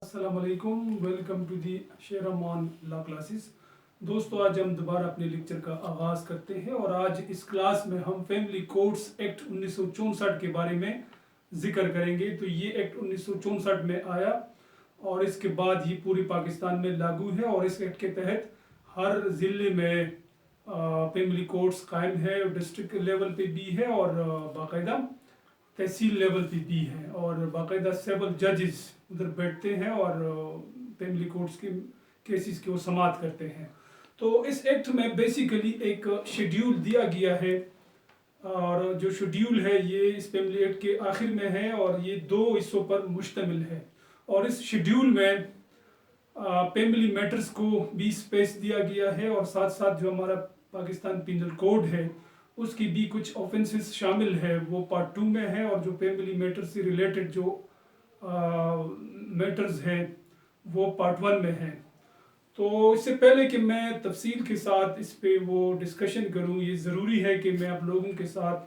السلام علیکم، welcome to the Shiraman law classes. دوستو، آج ہم دوبارہ اپنے لیکچر کا آغاز کرتے ہیں اور آج اس کلاس میں ہم فیملی کوڈز ایکٹ 1964 کے بارے میں ذکر کریں گے۔ تو یہ ایکٹ 1964 میں آیا اور اس کے بعد ہی پوری پاکستان میں لاگو ہے، اور اس ایکٹ کے تحت ہر ضلع میں فیملی کوڈز قائم ہے، ڈسٹرکٹ لیول پہ بھی ہے اور باقاعدہ تحصیل لیول پہ بھی ہے، اور باقاعدہ سیول ججز ادھر بیٹھتے ہیں اور فیملی کورٹس کے کیسز کی وہ سماعت کرتے ہیں۔ تو اس ایکٹ میں بیسیکلی ایک شیڈیول دیا گیا ہے، اور جو شیڈیول ہے یہ اس فیملی ایکٹ کے آخر میں ہے اور یہ 2 حصوں پر مشتمل ہے، اور اس شیڈیول میں فیملی میٹرز کو بھی اسپیس دیا گیا ہے، اور ساتھ ساتھ جو ہمارا پاکستان پینل کوڈ ہے اس کی بھی کچھ آفینسز شامل ہے، وہ پارٹ 2 میں ہے، اور جو فیملی میٹر سے ریلیٹڈ جو میٹرز ہیں وہ پارٹ 1 میں ہیں۔ تو اس سے پہلے کہ میں تفصیل کے ساتھ اس پہ وہ ڈسکشن کروں، یہ ضروری ہے کہ میں آپ لوگوں کے ساتھ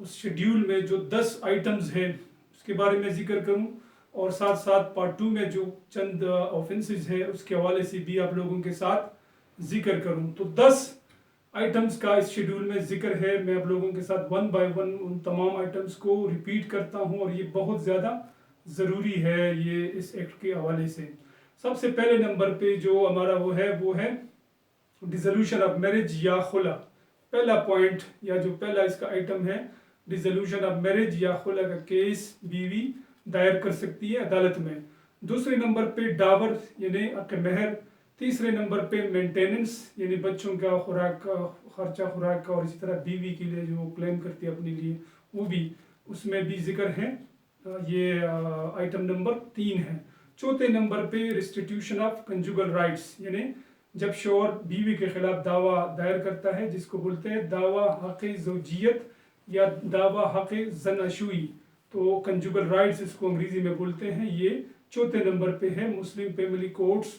اس شیڈیول میں جو 10 آئٹمز ہیں اس کے بارے میں ذکر کروں، اور ساتھ ساتھ پارٹ 2 میں جو چند آفینسز ہے اس کے حوالے سے بھی آپ لوگوں کے ساتھ ذکر کروں۔ تو 10 آئٹمز کا اس شیڈیول میں ذکر ہے، میں آپ لوگوں کے ساتھ 1 بائی 1 ان تمام آئٹمز کو ریپیٹ کرتا ہوں، اور یہ بہت زیادہ ضروری ہے یہ اس ایکٹ کے حوالے سے۔ سب سے پہلے نمبر پہ جو ہمارا وہ ہے ڈیزولوشن آف میرج یا خلا۔ پہلا پوائنٹ یا جو پہلا اس کا آئٹم ہے، ڈیزولوشن آف میرج یا خلا کا کیس بیوی دائر کر سکتی ہے عدالت میں۔ دوسرے نمبر پہ ڈاور یعنی حق مہر۔ تیسرے نمبر پہ مینٹیننس یعنی بچوں کا خوراک کا خرچہ، خوراک کا، اور اسی طرح بیوی کے لیے جو کلیم کرتی ہے اپنے لیے وہ بھی اس میں بھی ذکر ہے، یہ آئٹم نمبر 3 ہے۔ چوتھے نمبر پہ ریسٹیٹیوشن آف کنجوگل رائٹس، یعنی جب شوہر بیوی کے خلاف دعویٰ دائر کرتا ہے جس کو بولتے ہیں دعویٰ حق زوجیت یا دعویٰ حق زناشویی، تو کنجوگل رائٹس اس کو انگریزی میں بولتے ہیں، یہ چوتھے نمبر پہ ہے مسلم فیملی کوڈز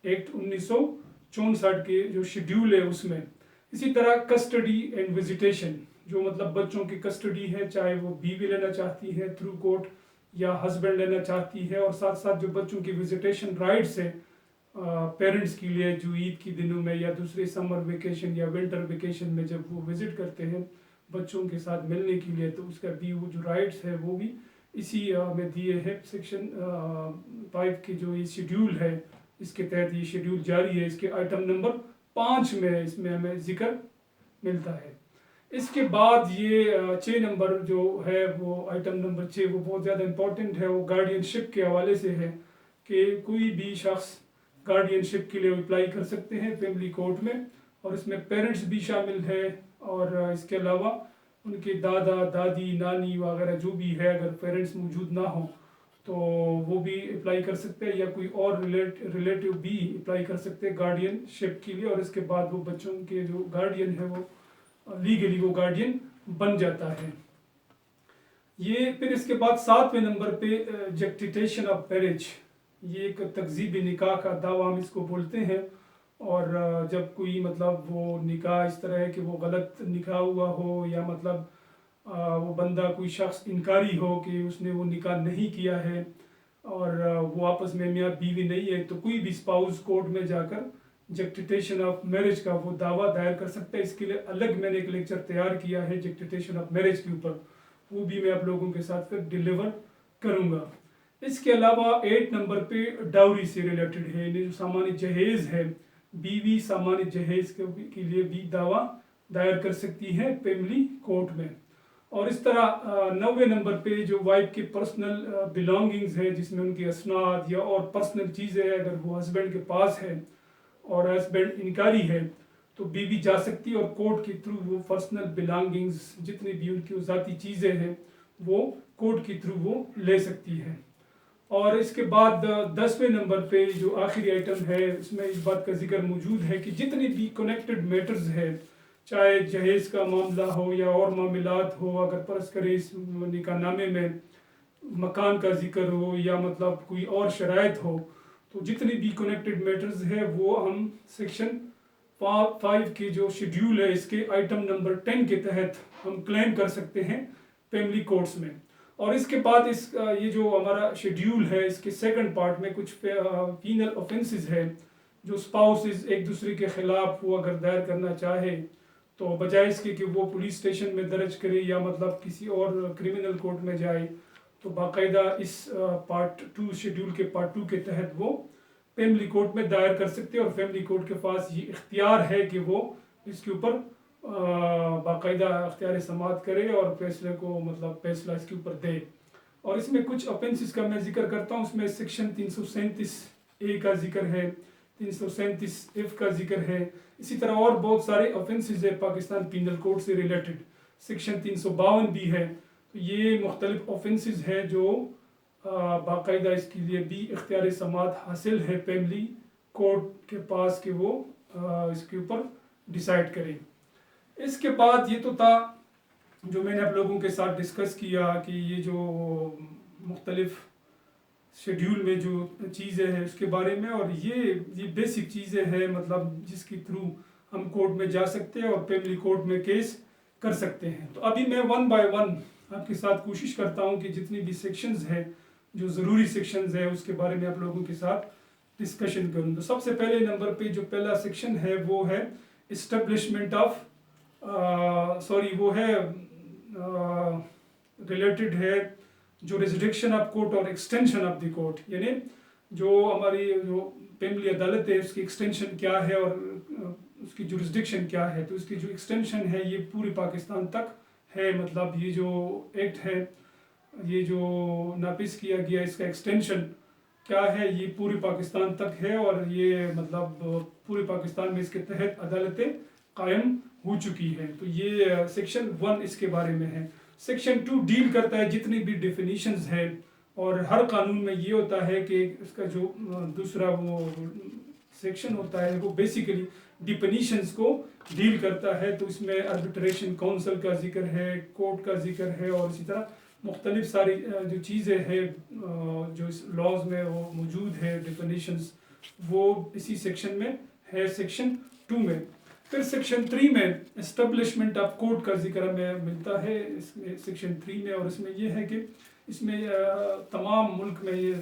ایکٹ 1964 کے جو شیڈیول ہے اس میں۔ اسی طرح کسٹڈی اینڈ وزیٹیشن، جو مطلب بچوں کی کسٹڈی ہے، چاہے وہ بیوی لینا چاہتی ہے تھرو کورٹ یا ہسبینڈ لینا چاہتی ہے، اور ساتھ ساتھ جو بچوں کی وزیٹیشن رائٹس ہے پیرنٹس کے لیے، جو عید کی دنوں میں یا دوسرے سمر ویکیشن یا ونٹر ویکیشن میں جب وہ وزٹ کرتے ہیں بچوں کے ساتھ ملنے کے لیے، تو اس کا بھی وہ جو رائٹس ہے وہ بھی اسی میں دیے ہے۔ سیکشن 5 کی جو یہ شیڈیول ہے اس کے تحت یہ شیڈیول جاری ہے، اس کے آئٹم نمبر 5 میں اس میں ہمیں ذکر ملتا ہے۔ اس کے بعد یہ 6 نمبر جو ہے وہ آئٹم نمبر 6 وہ بہت زیادہ امپورٹنٹ ہے، وہ گارڈین شپ کے حوالے سے ہے کہ کوئی بھی شخص گارڈین شپ کے لیے اپلائی کر سکتے ہیں فیملی کورٹ میں، اور اس میں پیرنٹس بھی شامل ہے، اور اس کے علاوہ ان کے دادا دادی نانی وغیرہ جو بھی ہے، اگر پیرنٹس موجود نہ ہوں تو وہ بھی اپلائی کر سکتے ہیں، یا کوئی اور ریلیٹیو بھی اپلائی کر سکتے ہیں گارڈین شپ کے لیے، اور اس کے بعد وہ بچوں کے جو گارڈین ہے وہ لیگلی وہ گارڈین بن جاتا ہے۔ یہ پھر اس کے بعد 7ویں نمبر پہ جسٹیٹیشن آف میرج، یہ ایک تکذیب نکاح کا دعویٰ ہم اس کو بولتے ہیں، اور جب کوئی مطلب وہ نکاح اس طرح ہے کہ وہ غلط نکاح ہوا ہو، یا مطلب وہ بندہ کوئی شخص انکاری ہو کہ اس نے وہ نکاح نہیں کیا ہے، اور وہ آپس میں میاں بیوی نہیں ہے، تو کوئی بھی اسپاؤس کورٹ میں جا کر جسٹیٹیشن آف میرج کا وہ دعویٰ دائر کر سکتا ہے۔ اس کے لیے الگ میں نے ایک لیکچر تیار کیا ہے جسٹیٹیشن آف میرج کے اوپر، وہ بھی میں آپ لوگوں کے ساتھ پھر ڈیلیور کروں گا۔ اس کے علاوہ 8 نمبر پہ ڈاوری سے ریلیٹڈ ہے، جو سامان جہیز ہے، بیوی سامان جہیز کے لیے بھی دعویٰ دائر کر سکتی ہے فیملی کورٹ میں۔ اور اس طرح 9ویں نمبر پہ جو وائف کی پرسنل بلانگنگز ہے، جس میں ان کی اسناد یا اور پرسنل چیزیں ہیں، اگر وہ ہسبینڈ کے پاس ہے اور ہسبینڈ انکاری ہے تو بیوی جا سکتی ہے، اور کورٹ کے تھرو وہ پرسنل بلانگنگز جتنی بھی ان کی ذاتی چیزیں ہیں وہ کورٹ کے تھرو وہ لے سکتی ہے۔ اور اس کے بعد 10ویں نمبر پہ جو آخری آئٹم ہے اس میں اس بات کا ذکر موجود ہے کہ جتنے بھی کنیکٹڈ میٹرز ہیں، چاہے جہیز کا معاملہ ہو یا اور معاملات ہو، اگر فرض کرے اس نکاح نامے میں مکان کا ذکر ہو یا مطلب کوئی اور شرائط ہو، تو جتنے بھی کنیکٹڈ میٹرز ہیں وہ ہم سیکشن 5 کی جو شیڈیول ہے اس کے آئٹم نمبر 10 کے تحت ہم کلیم کر سکتے ہیں فیملی کورٹس میں۔ اور اس کے بعد یہ جو ہمارا شیڈیول ہے اس کے سیکنڈ پارٹ میں کچھ پینل آفینسز ہے جو اسپاؤسز ایک دوسرے کے خلاف وہ اگر دائر کرنا چاہے تو بجائے اس کے کہ وہ پولیس اسٹیشن میں درج کرے یا مطلب کسی اور کرمنل کورٹ میں جائے، تو باقاعدہ اس پارٹ 2 شیڈیول کے پارٹ 2 کے تحت وہ فیملی کورٹ میں دائر کر سکتے اور فیملی کورٹ کے پاس یہ اختیار ہے کہ وہ اس کے اوپر باقاعدہ اختیار سماعت کرے اور فیصلے کو مطلب فیصلہ اس کے اوپر دے۔ اور اس میں کچھ آفینسز کا میں ذکر کرتا ہوں، اس میں سیکشن 337A کا ذکر ہے، 337F کا ذکر ہے، اسی طرح اور بہت سارے آفینسز ہے پاکستان پینل کوڈ سے ریلیٹڈ، سیکشن 352 بھی ہے۔ تو یہ مختلف آفینسز ہے جو باقاعدہ اس کے لیے بھی اختیار سماعت حاصل ہے فیملی کورٹ کے پاس کہ وہ اس کے اوپر ڈیسائیڈ کریں۔ اس کے بعد یہ تو تھا جو میں نے آپ لوگوں کے ساتھ ڈسکس کیا کہ یہ جو مختلف شیڈیول میں جو چیزیں ہیں اس کے بارے میں، اور یہ بیسک چیزیں ہیں مطلب جس کے تھرو ہم کورٹ میں جا سکتے ہیں اور فیملی کورٹ میں کیس کر سکتے ہیں۔ تو ابھی میں 1 بائی 1 آپ کے ساتھ کوشش کرتا ہوں کہ جتنی بھی سیکشنز ہیں جو ضروری سیکشنز ہیں اس کے بارے میں آپ لوگوں کے ساتھ ڈسکشن کروں۔ تو سب سے پہلے نمبر پہ جو پہلا سیکشن ہے وہ ہے اسٹیبلشمنٹ آف وہ ہے ریلیٹڈ ہے جورسڈکشن آف کورٹ اور ایکسٹینشن آف دی کورٹ، یعنی جو ہماری جو فیملی عدالت ہے اس کی ایکسٹینشن کیا ہے اور اس کی جورسڈکشن کیا ہے۔ تو اس کی جو ایکسٹینشن ہے یہ پورے پاکستان تک ہے، مطلب یہ جو ایکٹ ہے یہ جو نافذ کیا گیا اس کا ایکسٹینشن کیا ہے یہ پورے پاکستان تک ہے، اور یہ مطلب پورے پاکستان میں اس کے تحت عدالتیں قائم ہو چکی ہیں۔ تو یہ سیکشن 1 اس کے بارے میں ہے۔ سیکشن 2 ڈیل کرتا ہے جتنی بھی ڈیفینیشنز ہے، اور ہر قانون میں یہ ہوتا ہے کہ اس کا جو دوسرا وہ سیکشن ہوتا ہے وہ بیسیکلی ڈیفینیشنز کو ڈیل کرتا ہے۔ تو اس میں آربیٹریشن کونسل کا ذکر ہے، کورٹ کا ذکر ہے، اور اسی طرح مختلف ساری جو چیزیں ہیں جو اس لاز میں وہ موجود ہے ڈیفینیشنز، وہ اسی سیکشن میں ہے، سیکشن 2 میں۔ پھر سیکشن 3 میں اسٹیبلشمنٹ آف کورٹ کا ذکر ہمیں ملتا ہے اس میں سیکشن 3 میں، اور اس میں یہ ہے کہ اس میں تمام ملک میں یہ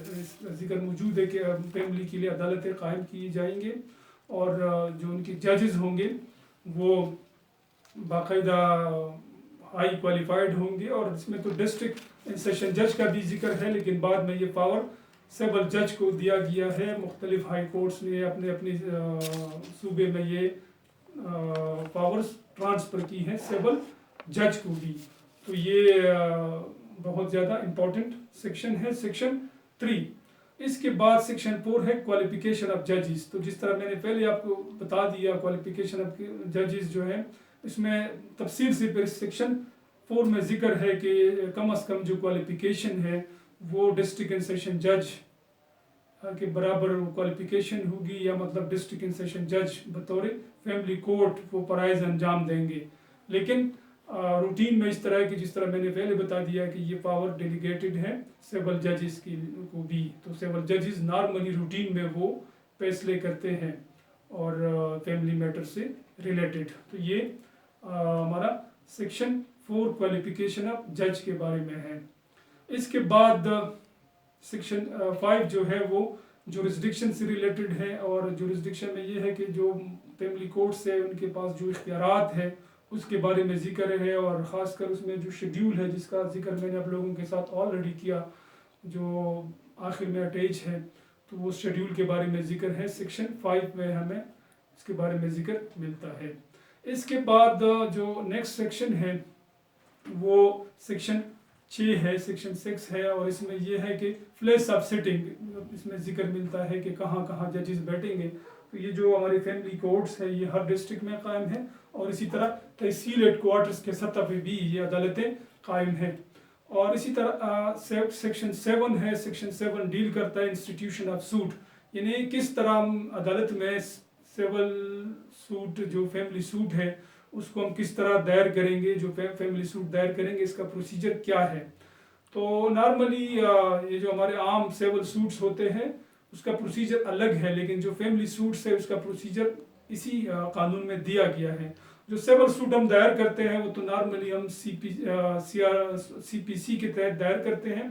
ذکر موجود ہے کہ فیملی کے لیے عدالتیں قائم کی جائیں گے، اور جو ان کے ججز ہوں گے وہ باقاعدہ ہائی کوالیفائڈ ہوں گے، اور اس میں تو ڈسٹرکٹ سیشن جج کا بھی ذکر ہے، لیکن بعد میں یہ پاور سول جج کو دیا گیا ہے۔ مختلف ہائی کورٹس نے اپنے اپنے صوبے میں یہ پاورز ٹرانسفر کی ہیں سول جج کو بھی۔ تو یہ بہت زیادہ امپورٹنٹ سیکشن ہے، سیکشن 3۔ اس کے بعد سیکشن 4 ہے کوالیفیکیشن آف ججز۔ تو جس طرح میں نے پہلے آپ کو بتا دیا کوالیفیکیشن آف ججز جو ہے اس میں تفصیل سے پھر سیکشن 4 میں ذکر ہے کہ کم از کم جو کوالیفیکیشن ہے وہ ڈسٹرکٹ اینڈ سیشن جج کے برابر کوالیفیکیشن ہوگی، یا مطلب ڈسٹرکٹ اینڈ سیشن جج بطور فیملی کورٹ وہ فرائض انجام دیں گے۔ لیکن روٹین میں اس طرح کی جس طرح میں نے پہلے بتا دیا کہ یہ پاور ڈیلیگیٹڈ ہے سول ججز کو بھی، تو سول ججز نارملی روٹین میں وہ فیصلے کرتے ہیں اور فیملی میٹر سے ریلیٹڈ۔ تو یہ ہمارا سیکشن 4 کوالیفیکیشن آف جج کے بارے میں ہے۔ اس کے بعد سیکشن 5 جو ہے وہ جورسڈکشن سے ریلیٹڈ ہے، اور جورسڈکشن میں یہ ہے کہ جو فیملی کورٹس ہے ان کے پاس جو اختیارات ہے اس کے بارے میں ذکر ہے، اور خاص کر اس میں جو شیڈیول ہے جس کا ذکر میں نے آپ لوگوں کے ساتھ آلریڈی کیا جو آخر میں اٹیچ ہے، تو وہ شیڈیول کے بارے میں ذکر ہے۔ سیکشن 5 میں ہمیں اس کے بارے میں ذکر ملتا ہے۔ اس کے بعد جو نیکسٹ سیکشن ہے وہ سیکشن 6 ہے، سیکشن 6 ہے، اور اس میں یہ ہے کہ پلیس آف سٹنگ اس میں ذکر ملتا ہے کہ کہاں کہاں ججز بیٹھیں گے۔ تو یہ جو ہماری فیملی کورٹس ہے یہ ہر ڈسٹرکٹ میں قائم ہے، اور اسی طرح تحصیل ہیڈ کوارٹرز کے سطح پہ بھی یہ عدالتیں قائم ہیں۔ اور اسی طرح سیکشن 7 ہے، سیکشن 7 ڈیل کرتا ہے انسٹیٹیوشن آف سوٹ، یعنی کس طرح ہم عدالت میں سول سوٹ جو فیملی سوٹ ہے اس کو ہم کس طرح دائر کریں گے، جو فیملی سوٹ دائر کریں گے اس کا پروسیجر کیا ہے۔ تو نارملی یہ جو ہمارے عام سول سوٹس ہوتے ہیں اس کا پروسیجر الگ ہے، لیکن جو فیملی سوٹس ہے اس کا پروسیجر اسی قانون میں دیا گیا ہے، جو سیول سوٹ ہم دائر کرتے ہیں وہ تو نارملی ہم سی پی سی کے تحت دائر کرتے ہیں،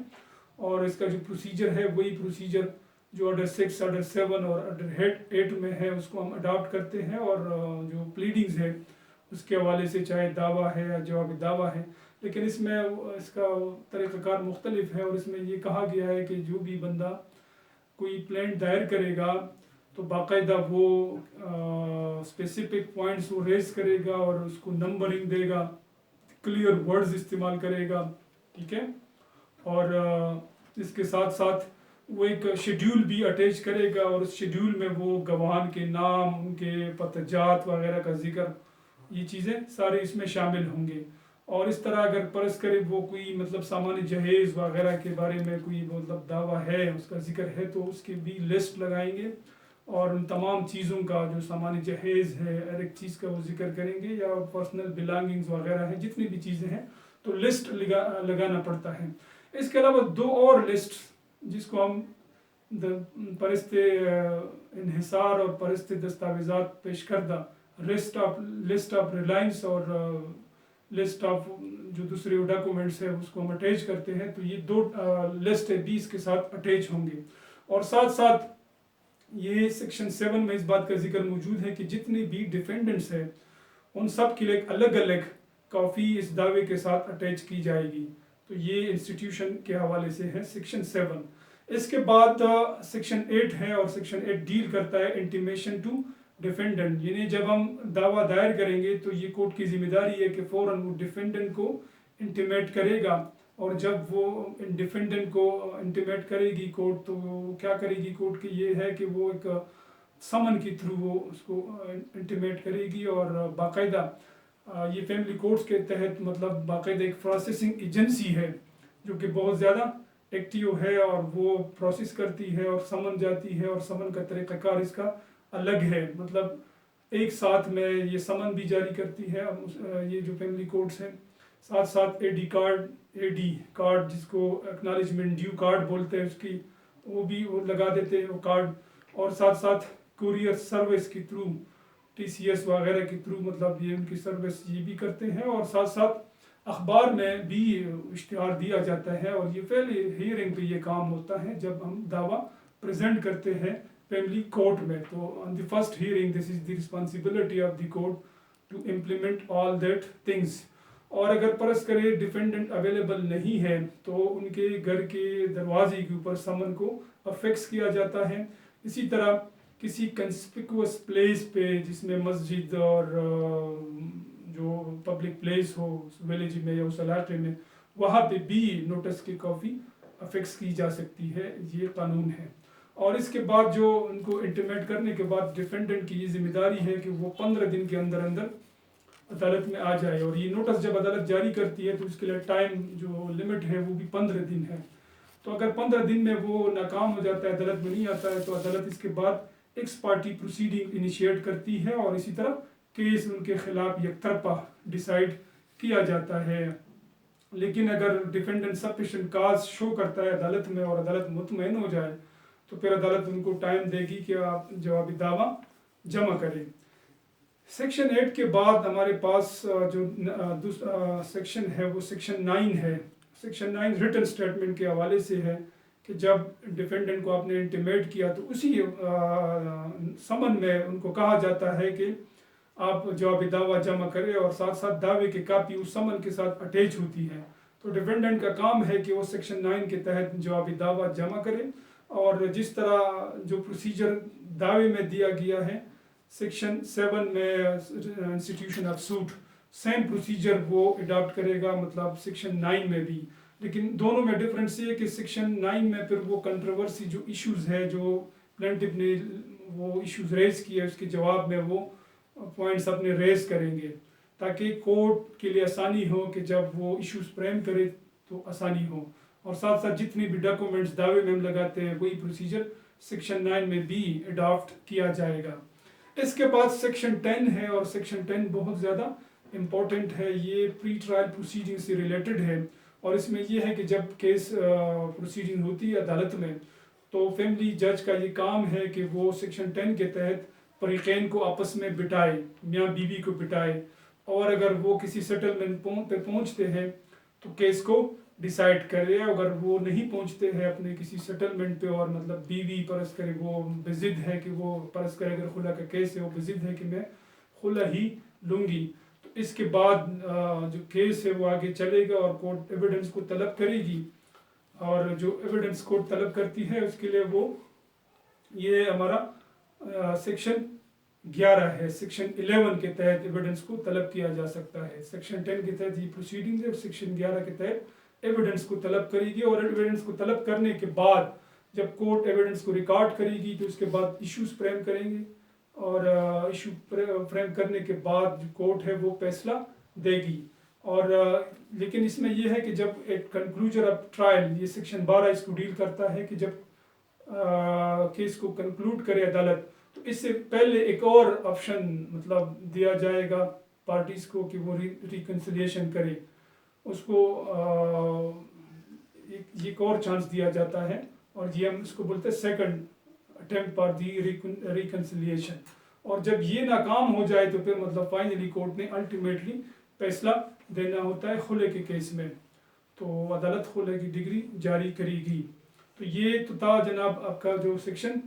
اور اس کا جو پروسیجر ہے وہی پروسیجر جو آرڈر 6 آرڈر 7 اور آرڈر 8 میں ہے اس کو ہم اڈاپٹ کرتے ہیں، اور جو پلیڈنگز ہے اس کے حوالے سے چاہے دعویٰ ہے یا جواب دعویٰ ہے، لیکن اس میں اس کا طریقہ کار مختلف ہے، اور اس میں یہ کہا گیا ہے کہ جو بھی بندہ کوئی پلینٹ دائر کرے گا تو باقاعدہ وہ اسپیسیفک پوائنٹس وہ ریز کرے گا اور اس کو نمبرنگ دے گا، کلیئر ورڈز استعمال کرے گا، ٹھیک ہے، اور اس کے ساتھ ساتھ وہ ایک شیڈیول بھی اٹیچ کرے گا، اور اس شیڈیول میں وہ گواہان کے نام، ان کے پتہ جات وغیرہ کا ذکر، یہ چیزیں سارے اس میں شامل ہوں گے۔ اور اس طرح اگر فرض کرے وہ کوئی مطلب سامان جہیز وغیرہ کے بارے میں کوئی مطلب دعویٰ ہے، اس کا ذکر ہے، تو اس کی بھی لسٹ لگائیں گے، اور ان تمام چیزوں کا جو سامان جہیز ہے ہر ایک چیز کا وہ ذکر کریں گے، یا پرسنل بلانگنگز وغیرہ ہیں جتنی بھی چیزیں ہیں تو لسٹ لگانا پڑتا ہے۔ اس کے علاوہ دو اور لسٹ جس کو ہم پرست انحصار اور پرست دستاویزات پیش کردہ لسٹ آف ریلائنس اور لسٹ آف جو دوسرے ڈاکومنٹس ہے اس کو ہم اٹیچ کرتے ہیں، تو یہ دو لسٹ ہے 20 کے ساتھ اٹیچ ہوں گے۔ اور ساتھ ساتھ یہ سیکشن 7 میں اس بات کا ذکر موجود ہے کہ جتنے بھی ڈیفینڈنٹس ہیں ان سب کے لیے ایک الگ الگ کاپی اس دعوے کے ساتھ اٹیچ کی جائے گی، تو یہ انسٹیٹیوشن کے حوالے سے ہے سیکشن 7۔ اس کے بعد سیکشن 8 ہے، اور سیکشن 8 ڈیل کرتا ہے انٹیمیشن ٹو ڈیفینڈنٹ، یعنی جب ہم دعویٰ دائر کریں گے تو یہ کورٹ کی ذمہ داری ہے کہ فوراً وہ ڈیفینڈنٹ کو انٹیمیٹ کرے گا، اور جب وہ ڈیفینڈنٹ کو انٹیمیٹ کرے گی کورٹ، تو وہ کیا کرے گی کورٹ کی یہ ہے کہ وہ ایک سمن کے تھرو وہ اس کو انٹیمیٹ کرے گی، اور باقاعدہ یہ فیملی کورٹس کے تحت مطلب باقاعدہ ایک پروسیسنگ ایجنسی ہے جو کہ بہت زیادہ ایکٹیو ہے، اور وہ پروسیس کرتی ہے اور سمن جاتی ہے، اور سمن کا طریقہ کار اس کا الگ ہے، مطلب ایک ساتھ میں یہ سمن بھی جاری کرتی ہے یہ جو فیملی کورٹس ہیں، ساتھ ساتھ اے ڈی کارڈ جس کو ایکنالجمنٹ ڈیو کارڈ بولتے ہیں، اس کی وہ بھی وہ لگا دیتے ہیں وہ کارڈ، اور ساتھ ساتھ کوریئر سروس کے تھرو ٹی سی ایس وغیرہ کے تھرو مطلب یہ ان کی سروس یہ بھی کرتے ہیں، اور ساتھ ساتھ اخبار میں بھی اشتہار دیا جاتا ہے، اور یہ پہلے ہیئرنگ پہ یہ کام ہوتا ہے جب ہم دعویٰ پریزنٹ کرتے ہیں فیملی کورٹ میں، تو on the first hearing this is the responsibility of the court to implement all that things. اور اگر فرض کرے ڈیفینڈنٹ اویلیبل نہیں ہے تو ان کے گھر کے دروازے کے اوپر سمن کو افیکس کیا جاتا ہے، اسی طرح کسی کنسپیکوس پلیس پہ جس میں مسجد اور جو پبلک پلیس ہو ویلیج میں یا اس علاقے میں، وہاں پہ بھی نوٹس کی کاپی افیکس کی جا سکتی ہے، یہ قانون ہے۔ اور اس کے بعد جو ان کو انٹیمیٹ کرنے کے بعد ڈیفینڈنٹ کی یہ ذمہ داری ہے کہ وہ 15 دن کے اندر اندر عدالت میں آ جائے، اور یہ نوٹس جب عدالت جاری کرتی ہے تو اس کے لیے ٹائم جو لمٹ ہے وہ بھی 15 دن ہے، تو اگر 15 دن میں وہ ناکام ہو جاتا ہے، عدالت میں نہیں آتا ہے، تو عدالت اس کے بعد ایکس پارٹی پروسیڈنگ انیشیٹ کرتی ہے، اور اسی طرح کیس ان کے خلاف یک طرفہ ڈیسائیڈ کیا جاتا ہے۔ لیکن اگر ڈیفینڈنٹ سفیشینٹ کاز شو کرتا ہے عدالت میں اور عدالت مطمئن ہو جائے تو پھر عدالت ان کو ٹائم دے گی کہ آپ جوابی دعویٰ جمع کریں۔ سیکشن 8 کے بعد ہمارے پاس جو دوسرا سیکشن ہے وہ سیکشن 9 ہے۔ سیکشن 9 ریٹن سٹیٹمنٹ کے حوالے سے ہے کہ جب ڈیفینڈنٹ کو آپ نے انٹیمیٹ کیا تو اسی سمن میں ان کو کہا جاتا ہے کہ آپ جوابی دعویٰ جمع کریں، اور ساتھ ساتھ دعوے کی کاپی اس سمن کے ساتھ اٹیچ ہوتی ہے، تو ڈیفینڈنٹ کا کام ہے کہ وہ سیکشن 9 کے تحت جوابی دعویٰ جمع کرے، اور جس طرح جو پروسیجر دعوے میں دیا گیا ہے سیکشن 7 میں institution of suit same procedure وہ اڈاپٹ کرے گا، مطلب سیکشن 9 میں بھی، لیکن دونوں میں ڈفرینس یہ ہے کہ سیکشن 9 میں پھر وہ کنٹروورسی جو ایشوز ہے جو پلینٹف نے وہ ایشوز ریز کیے اس کے جواب میں وہ پوائنٹس اپنے ریز کریں گے، تاکہ کورٹ کے لیے آسانی ہو کہ جب وہ ایشوز فریم کرے تو آسانی ہو، اور ساتھ ساتھ جتنے بھی ڈاکومنٹس دعوے میں ہم لگاتے ہیں وہی پروسیجر سیکشن 9 میں بھی اڈاپٹ کیا جائے گا۔ اس کے بعد سیکشن 10 ہے، اور سیکشن 10 بہت زیادہ امپورٹنٹ ہے، یہ پری ٹرائل پروسیڈنگ سے ریلیٹڈ ہے، اور اس میں یہ ہے کہ جب کیس پروسیڈنگ ہوتی ہے عدالت میں تو فیملی جج کا یہ کام ہے کہ وہ سیکشن 10 کے تحت فریقین کو آپس میں بٹائے، میاں بیوی کو بٹائے، اور اگر وہ کسی سیٹلمنٹ پہ پہنچتے ہیں تو کیس کو ڈیسائیڈ کرے. اگر وہ نہیں پہنچتے ہیں اپنے کسی سیٹلمنٹ پہ اور مطلب بیوی فرض کرے وہ بضد ہے کہ وہ فرض کرے اگر خلا کا کیس ہے وہ بضد ہے کہ میں خلا ہی لوں گی، تو اس کے بعد جو کیس ہے وہ آگے چلے گا اور کورٹ ایویڈنس کو طلب کرے گی. اور جو ایویڈنس کورٹ طلب کرتی ہے اس کے لیے وہ یہ ہمارا سیکشن 11 ہے. سیکشن 11 کے تحت ایویڈنس کو طلب کیا جا سکتا ہے. سیکشن 10 کے تحت یہ پروسیڈنگ ہے اور سیکشن 11 کے تحت ایویڈنس کو طلب کرے گی. اور ایویڈنس کو طلب کرنے کے بعد جب کورٹ ایویڈنس کو ریکارڈ کرے گی تو اس کے بعد ایشوز فریم کریں گے اور ایشو فریم کرنے کے بعد جو کورٹ ہے وہ فیصلہ دے گی. اور لیکن اس میں یہ ہے کہ جب ایٹ کنکلوجن آف ٹرائل، یہ سیکشن 12 اس کو ڈیل کرتا ہے کہ جب کیس کو کنکلوڈ کرے عدالت تو اس سے پہلے ایک اور آپشن مطلب دیا جائے گا پارٹیز کو کہ وہ ریکنسلیشن کرے. اس کو ایک اور چانس دیا جاتا ہے اور یہ ہم اس کو بولتے ہیں second attempt for the reconciliation. اور جب یہ ناکام ہو جائے تو پھر مطلب فائنلی کورٹ نے الٹیمیٹلی فیصلہ دینا ہوتا ہے خلے کے کیس میں، تو عدالت خلے کی ڈگری جاری کرے گی. تو یہ تو تھا جناب آپ کا جو سیکشن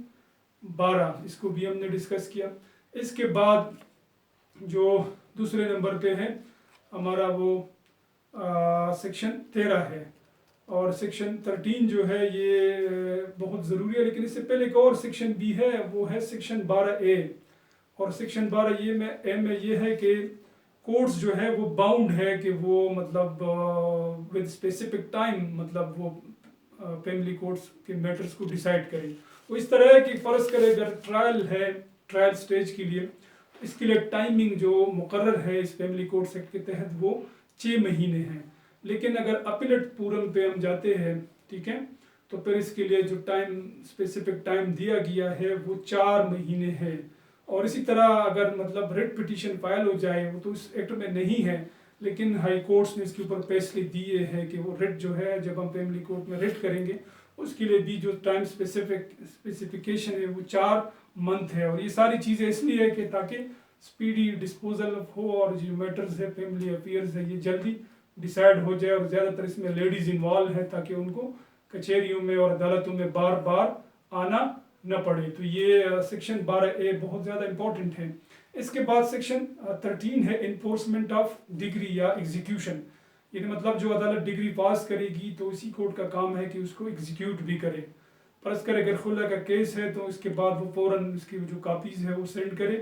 12، اس کو بھی ہم نے ڈسکس کیا. اس کے بعد جو دوسرے نمبر پہ ہے ہمارا وہ سیکشن 13 ہے. اور سیکشن 13 جو ہے یہ بہت ضروری ہے، لیکن اس سے پہلے ایک اور سیکشن بھی ہے، وہ ہے سیکشن 12A. اور سیکشن 12A میں یہ ہے کہ کورٹس جو ہے وہ باؤنڈ ہے کہ وہ مطلب ود اسپیسیفک ٹائم مطلب وہ فیملی کورٹس کے میٹرز کو ڈیسائیڈ کریں. وہ اس طرح ہے کہ فرض کرے اگر ٹرائل ہے، ٹرائل سٹیج کے لیے اس کے لیے ٹائمنگ جو مقرر ہے اس فیملی کورٹس ایکٹ کے تحت وہ 6 مہینے ہیں. لیکن اگر اپیلٹ پورم پہ ہم جاتے ہیں، ٹھیک ہے، تو پھر اس کے لیے جو ٹائم اسپیسیفک ٹائم دیا گیا ہے وہ 4 مہینے ہے. اور اسی طرح اگر مطلب ریٹ پٹیشن فائل ہو جائے، وہ تو اس ایکٹ میں نہیں ہے لیکن ہائی کورٹس نے اس کے اوپر فیصلے دیے ہیں کہ وہ ریٹ جو ہے جب ہم فیملی کورٹ میں ریٹ کریں گے اس کے لیے بھی جو ٹائم اسپیسیفکیشن ہے وہ 4 منتھ ہے. اور یہ ساری چیزیں اس لیے ہے کہ تاکہ اسپیڈی ڈسپوزل ہو اور جو میٹرز ہے فیملی افیئرز ہے یہ جلدی ڈیسائیڈ ہو جائے. اور زیادہ تر اس میں لیڈیز انوالو ہے تاکہ ان کو کچہریوں میں اور عدالتوں میں بار بار آنا نہ پڑے. تو یہ سیکشن 12A بہت زیادہ امپورٹنٹ ہے. اس کے بعد سیکشن 13 ہے انفورسمنٹ آف ڈگری یا ایگزیکیوشن. یعنی مطلب جو عدالت ڈگری پاس کرے گی تو اسی کورٹ کا کام ہے کہ اس کو ایگزیکیوٹ بھی کرے. فرض کرے اگر خلا کا کیس ہے تو اس کے بعد وہ فوراً اس کی جو کاپیز ہے وہ سینڈ کرے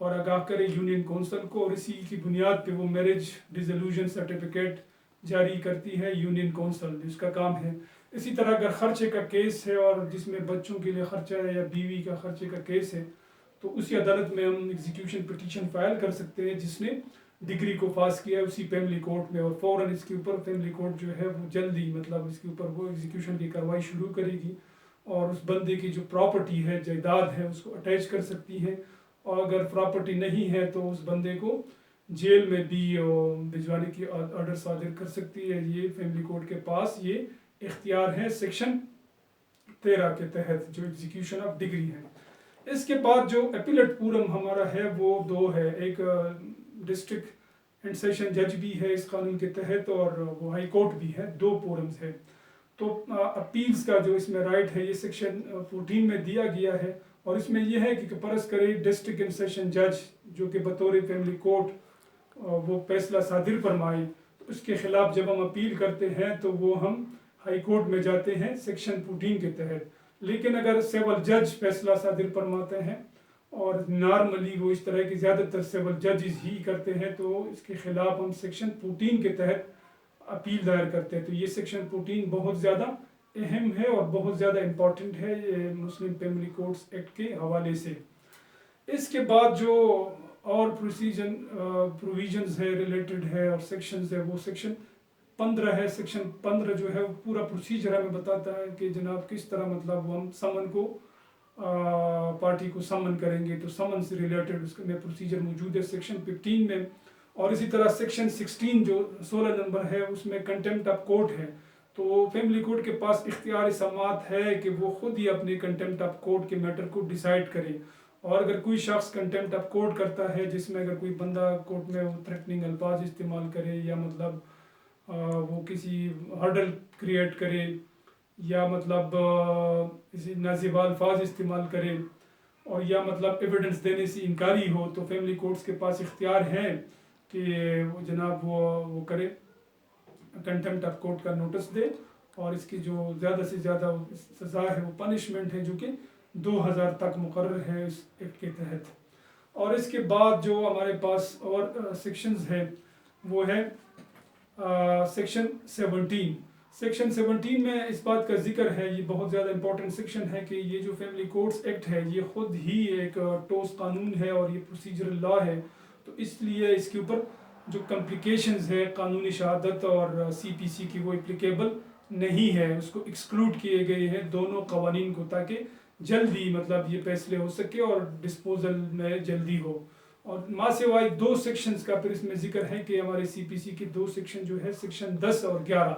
اور آگاہ کرے یونین کونسل کو، اور اسی کی بنیاد پہ وہ میرج ڈیزولوشن سرٹیفکیٹ جاری کرتی ہے یونین کونسل، اس کا کام ہے. اسی طرح اگر خرچے کا کیس ہے اور جس میں بچوں کے لیے خرچہ ہے یا بیوی کا خرچے کا کیس ہے تو اسی عدالت میں ہم ایگزیکیوشن پٹیشن فائل کر سکتے ہیں جس نے ڈگری کو پاس کیا ہے اسی فیملی کورٹ میں، اور فوراً اس کے اوپر فیملی کورٹ جو ہے وہ جلدی مطلب اس کے اوپر وہ ایگزیکیوشن کی کارروائی شروع کرے گی اور اس بندے کی جو پراپرٹی ہے، جائیداد ہے، اس کو اٹیچ کر سکتی ہے. اور اگر پراپرٹی نہیں ہے تو اس بندے کو جیل میں بھی بھجوانے کی آرڈر صادر کر سکتی ہے. یہ فیملی کورٹ کے پاس یہ اختیار ہے سیکشن 13 کے تحت جو ایگزیکیوشن آف ڈگری ہے. اس کے بعد جو اپیلٹ پورم ہمارا ہے وہ 2 ہے، ایک ڈسٹرکٹ اینڈ سیشن جج بھی ہے اس قانون کے تحت اور وہ ہائی کورٹ بھی ہے، 2 فورمز ہے. تو اپیلز کا جو اس میں رائٹ ہے یہ سیکشن 14 میں دیا گیا ہے. اور اس میں یہ ہے کہ فرض کرے ڈسٹرکٹ اینڈ سیشن جج جو کہ بطور فیملی کورٹ وہ فیصلہ صادر فرمائے تو اس کے خلاف جب ہم اپیل کرتے ہیں تو وہ ہم ہائی کورٹ میں جاتے ہیں سیکشن 14 کے تحت. لیکن اگر سول جج فیصلہ صادر فرماتے ہیں اور نارملی وہ اس طرح کی زیادہ تر سول ججز ہی کرتے ہیں تو اس کے خلاف ہم سیکشن 14 کے تحت اپیل دائر کرتے ہیں. تو یہ سیکشن 14 بہت زیادہ اہم ہے اور بہت زیادہ امپورٹنٹ ہے یہ مسلم فیملی کورٹس ایکٹ کے حوالے سے. اس کے بعد جو اور پروویژنز ہے ریلیٹڈ ہے اور سیکشنز ہے وہ سیکشن 15 ہے. سیکشن 15 جو ہے وہ پورا پروسیجر ہمیں بتاتا ہے کہ جناب کس طرح مطلب ہم سمن کو پارٹی کو سمن کریں گے، تو سمن سے ریلیٹڈ اس میں پروسیجر موجود ہے سیکشن 15 میں. اور اسی طرح سیکشن 16 جو 16 نمبر ہے اس میں کنٹیمپٹ آف کورٹ ہے. تو فیملی کورٹ کے پاس اختیار سماعت ہے کہ وہ خود ہی اپنے کنٹیمپٹ آف کورٹ کے میٹر کو ڈیسائیڈ کرے. اور اگر کوئی شخص کنٹمپٹ آف کورٹ کرتا ہے جس میں اگر کوئی بندہ کورٹ میں وہ تھریٹننگ الفاظ استعمال کرے یا مطلب وہ کسی ہرڈل کریٹ کرے یا مطلب کسی نازیبا الفاظ استعمال کرے اور یا مطلب ایویڈنس دینے سے انکاری ہو تو فیملی کورٹس کے پاس اختیار ہے کہ وہ جناب وہ کرے کنٹمپٹ آف کورٹ کا نوٹس دے اور اس کی جو زیادہ سے زیادہ سزا ہے وہ پنشمنٹ ہے جو کہ 2000 تک مقرر ہے اس ایکٹ کے تحت. اور اس کے بعد جو ہمارے پاس اور سیکشنز ہیں وہ ہے سیکشن 17. سیکشن 17 میں اس بات کا ذکر ہے, یہ بہت زیادہ امپورٹنٹ سیکشن ہے کہ یہ جو فیملی کورٹس ایکٹ ہے یہ خود ہی ایک ٹھوس قانون ہے اور یہ پروسیجرل لا ہے, تو اس لیے اس کے اوپر جو کمپلیکیشنز ہے قانونی شہادت اور سی پی سی کی وہ اپلیکیبل نہیں ہے, اس کو ایکسکلوڈ کیے گئے ہیں دونوں قوانین کو تاکہ جلدی مطلب یہ فیصلے ہو سکے اور ڈسپوزل میں جلدی ہو. اور ماں سوائے 2 سیکشنز کا پھر اس میں ذکر ہے کہ ہمارے سی پی سی کے 2 سیکشن جو ہے سیکشن 10 اور 11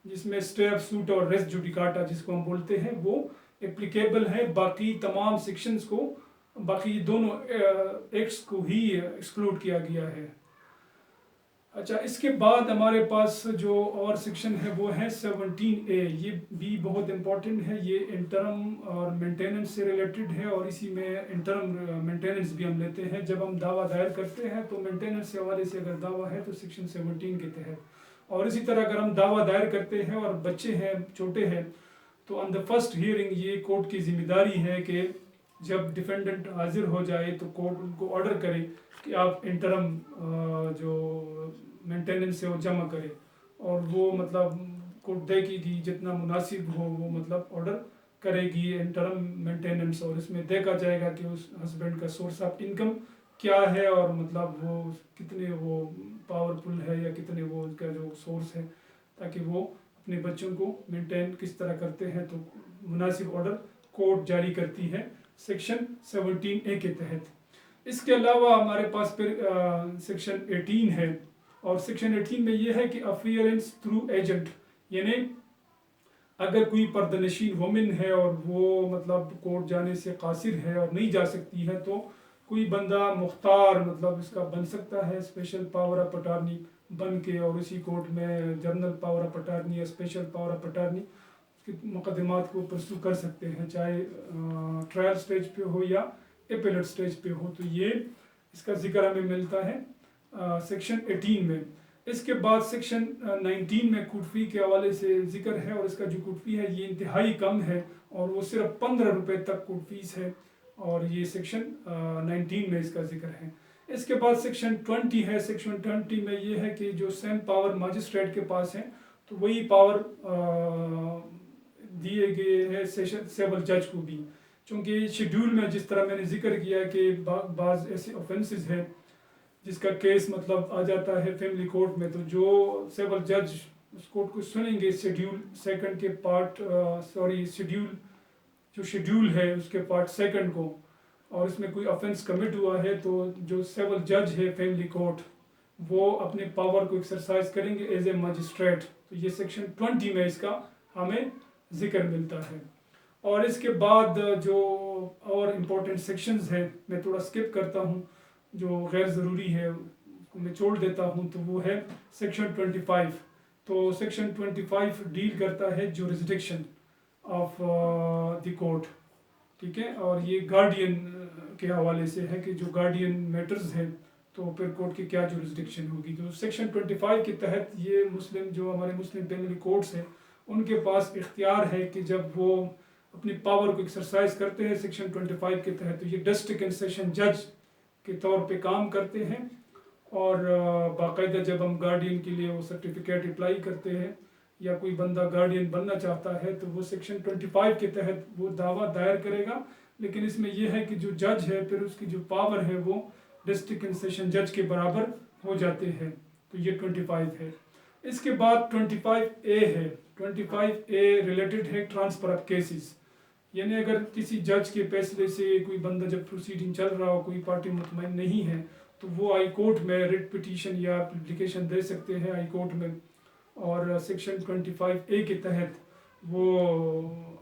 جس میں اسٹے آف سوٹ اور ریس جوڈیکاٹا جس کو ہم بولتے ہیں وہ اپلیکیبل ہے, باقی تمام سیکشنز کو باقی دونوں ایکٹس کو ہی ایکسکلوڈ کیا گیا ہے. اچھا, اس کے بعد ہمارے پاس جو اور سیکشن ہے وہ ہے 17A, یہ بھی بہت امپورٹنٹ ہے, یہ انٹرم اور مینٹیننس سے ریلیٹڈ ہے اور اسی میں انٹرم مینٹیننس بھی ہم لیتے ہیں جب ہم دعویٰ دائر کرتے ہیں تو مینٹیننس کے حوالے سے اگر دعویٰ ہے تو سیکشن 17 کے تحت, اور اسی طرح اگر ہم دعویٰ دائر کرتے ہیں اور بچے ہیں چھوٹے ہیں تو آن دا فرسٹ ہیئرنگ یہ کورٹ کی ذمہ داری ہے کہ جب ڈیفینڈنٹ حاضر ہو جائے تو کورٹ ان کو آرڈر کرے کہ آپ انٹرم جو مینٹیننس ہے وہ جمع کرے, اور وہ مطلب کورٹ دے گی جتنا مناسب ہو وہ مطلب آرڈر کرے گی انٹرم مینٹیننس, اور اس میں دیکھا جائے گا کہ اس ہسبینڈ کا سورس آف انکم کیا ہے اور مطلب وہ کتنے وہ پاورفل ہے یا کتنے وہ ان کا جو سورس ہے تاکہ وہ اپنے بچوں کو مینٹین کس طرح کرتے ہیں, تو مناسب آرڈر کورٹ جاری کرتی ہے سیکشن 17A کے تحت. اس کے علاوہ ہمارے پاس پھر سیکشن 18 ہے, اور سیکشن 18 میں یہ ہے کہ افیئرنس تھرو ایجنٹ, یعنی اگر کوئی پردہ نشین وومن ہے اور وہ مطلب کورٹ جانے سے قاصر ہے اور نہیں جا سکتی ہے تو کوئی بندہ مختار مطلب اس کا بن سکتا ہے اسپیشل پاور آف اٹارنی بن کے, اور اسی کورٹ میں جنرل پاور آف اٹارنی یا اسپیشل پاور آف اٹارنی مقدمات کو پرسو کر سکتے ہیں چاہے ٹرائل سٹیج پہ ہو یا اپیلٹ سٹیج پہ ہو, تو یہ اس کا ذکر ہمیں ملتا ہے سیکشن 18 میں. اس کے بعد سیکشن 19 میں کوٹ فی کے حوالے سے ذکر ہے, اور اس کا جو کوٹ فی ہے یہ انتہائی کم ہے اور وہ صرف 15 روپے تک کوٹ فیس ہے, اور یہ سیکشن 19 میں اس کا ذکر ہے. اس کے بعد سیکشن 20 ہے, سیکشن 20 میں یہ ہے کہ جو سیم پاور ماجسٹریٹ کے پاس ہیں تو وہی پاور دیے گئے ہیں سیول جج کو بھی, چونکہ شیڈیول میں جس طرح میں نے ذکر کیا کہ بعض ایسے آفینسز ہیں جس کا کیس مطلب آ جاتا ہے فیملی کورٹ میں, تو جو سیول جج اس کورٹ کو سنیں گے شیڈیول سیکنڈ کے پارٹ شیڈیول ہے اس کے پارٹ سیکنڈ کو, اور اس میں کوئی آفینس کمٹ ہوا ہے تو جو سیول جج ہے فیملی کورٹ وہ اپنے پاور کو ایکسرسائز کریں گے ایز اے مجسٹریٹ, تو یہ سیکشن 20 میں اس کا ہمیں ذکر ملتا ہے. اور اس کے بعد جو اور امپورٹنٹ سیکشنز ہیں میں تھوڑا سکپ کرتا ہوں, جو غیر ضروری ہے اس کو میں چھوڑ دیتا ہوں, تو وہ ہے سیکشن 25. تو سیکشن 25 ڈیل کرتا ہے جورسڈکشن آف دی کورٹ, ٹھیک ہے, اور یہ گارڈین کے حوالے سے ہے کہ جو گارڈین میٹرز ہیں تو پھر کورٹ کی کیا جورسڈکشن ہوگی. تو سیکشن 25 کے تحت یہ مسلم جو ہمارے مسلم فیملی کورٹس ہیں ان کے پاس اختیار ہے کہ جب وہ اپنی پاور کو ایکسرسائز کرتے ہیں سیکشن 25 کے تحت تو یہ ڈسٹرکٹ اینڈ سیشن جج کے طور پہ کام کرتے ہیں, اور باقاعدہ جب ہم گارڈین کے لیے وہ سرٹیفکیٹ اپلائی کرتے ہیں یا کوئی بندہ گارڈین بننا چاہتا ہے تو وہ سیکشن 25 کے تحت وہ دعویٰ دائر کرے گا, لیکن اس میں یہ ہے کہ جو جج ہے پھر اس کی جو پاور ہے وہ ڈسٹرکٹ اینڈ سیشن جج کے برابر ہو جاتے ہیں, تو یہ 25 ہے. اس کے بعد 25A ہے, 25A ریلیٹڈ ہے ٹرانسفر آف کیسز, یعنی اگر کسی جج کے فیصلے سے کوئی بندہ جب پروسیڈنگ چل رہا ہو کوئی پارٹی مطمئن نہیں ہے تو وہ ہائی کورٹ میں ریٹ پٹیشن یا اپلیکیشن دے سکتے ہیں ہائی کورٹ میں, اور سیکشن 25A کے تحت وہ